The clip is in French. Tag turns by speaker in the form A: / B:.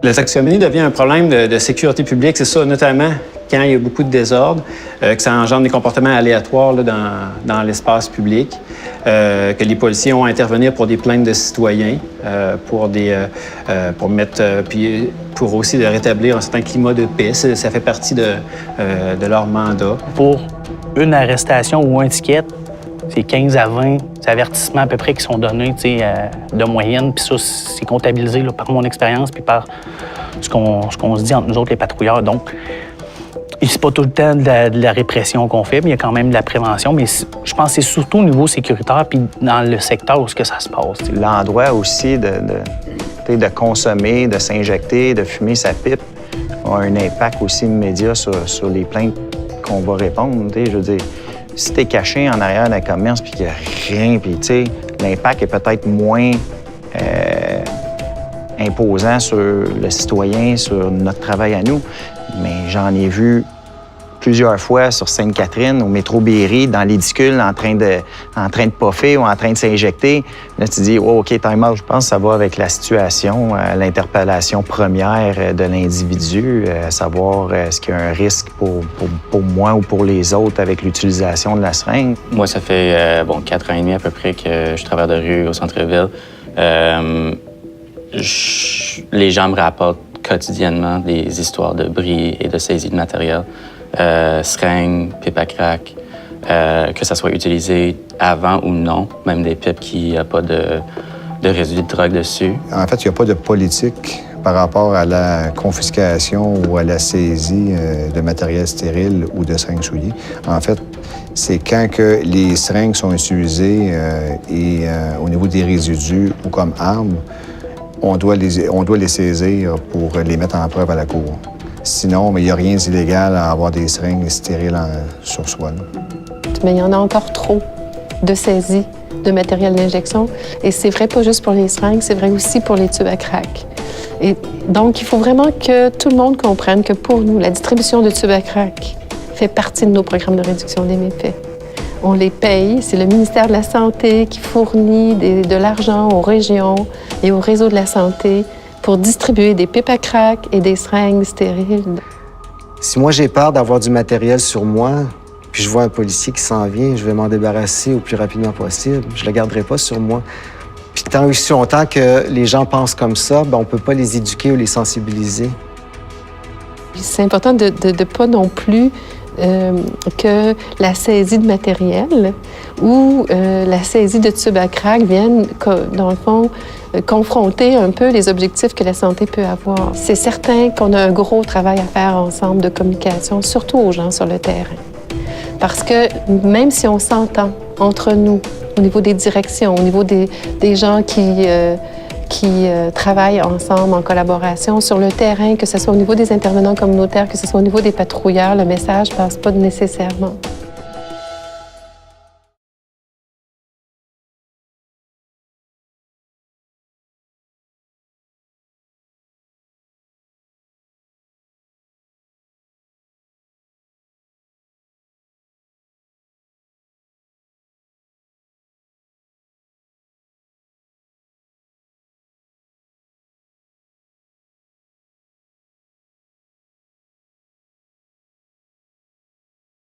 A: La toxicomanie devient un problème de sécurité publique, c'est ça, notamment quand il y a beaucoup de désordre, que ça engendre des comportements aléatoires là, dans l'espace public, que les policiers ont à intervenir pour des plaintes de citoyens, puis pour aussi de rétablir un certain climat de paix. Ça fait partie de leur mandat.
B: Pour une arrestation ou un ticket, c'est 15 à 20 avertissements à peu près qui sont donnés de moyenne. Puis ça, c'est comptabilisé là, par mon expérience puis par ce qu'on se dit entre nous autres, les patrouilleurs. Donc, c'est pas tout le temps de la répression qu'on fait, mais il y a quand même de la prévention. Mais je pense que c'est surtout au niveau sécuritaire puis dans le secteur où ça se passe.
C: L'endroit aussi de consommer, de s'injecter, de fumer sa pipe a un impact aussi immédiat sur les plaintes qu'on va répondre. Je veux dire, si t'es caché en arrière d'un commerce puis qu'il n'y a rien, puis l'impact est peut-être moins imposant sur le citoyen, sur notre travail à nous. Mais j'en ai vu plusieurs fois sur Sainte-Catherine, au métro Berry, dans l'édicule, en train de poffer ou en train de s'injecter. Là, tu dis, oh, OK, time out. Je pense que ça va avec la situation, l'interpellation première de l'individu, savoir est-ce qu'il y a un risque pour moi ou pour les autres avec l'utilisation de la seringue.
D: Moi, ça fait 4 ans et demi à peu près que je travaille de rue au centre-ville. Les gens me rapportent quotidiennement des histoires de bris et de saisie de matériel. Seringues, pipes à crack, que ça soit utilisé avant ou non, même des pipes qui n'ont pas de résidus de drogue dessus.
E: En fait, il n'y a pas de politique par rapport à la confiscation ou à la saisie de matériel stérile ou de seringues souillées. En fait, c'est quand que les seringues sont utilisées au niveau des résidus ou comme armes, on doit les saisir pour les mettre en preuve à la cour. Sinon, mais il n'y a rien d'illégal à avoir des seringues stériles sur soi. Là.
F: Mais il y en a encore trop de saisies de matériel d'injection. Et c'est vrai pas juste pour les seringues, c'est vrai aussi pour les tubes à crack. Et donc, il faut vraiment que tout le monde comprenne que pour nous, la distribution de tubes à crack fait partie de nos programmes de réduction des méfaits. On les paye, c'est le ministère de la Santé qui fournit de l'argent aux régions et au réseau de la santé pour distribuer des pipes à crack et des seringues stériles.
G: Si moi, j'ai peur d'avoir du matériel sur moi, puis je vois un policier qui s'en vient, je vais m'en débarrasser au plus rapidement possible. Je ne le garderai pas sur moi. Puis tant aussi longtemps que les gens pensent comme ça, on ne peut pas les éduquer ou les sensibiliser.
F: C'est important de ne pas non plus que la saisie de matériel ou la saisie de tubes à crack viennent, dans le fond, confronter un peu les objectifs que la santé peut avoir. C'est certain qu'on a un gros travail à faire ensemble de communication, surtout aux gens sur le terrain. Parce que même si on s'entend entre nous, au niveau des directions, au niveau des gens qui travaillent ensemble en collaboration sur le terrain, que ce soit au niveau des intervenants communautaires, que ce soit au niveau des patrouilleurs, le message ne passe pas nécessairement.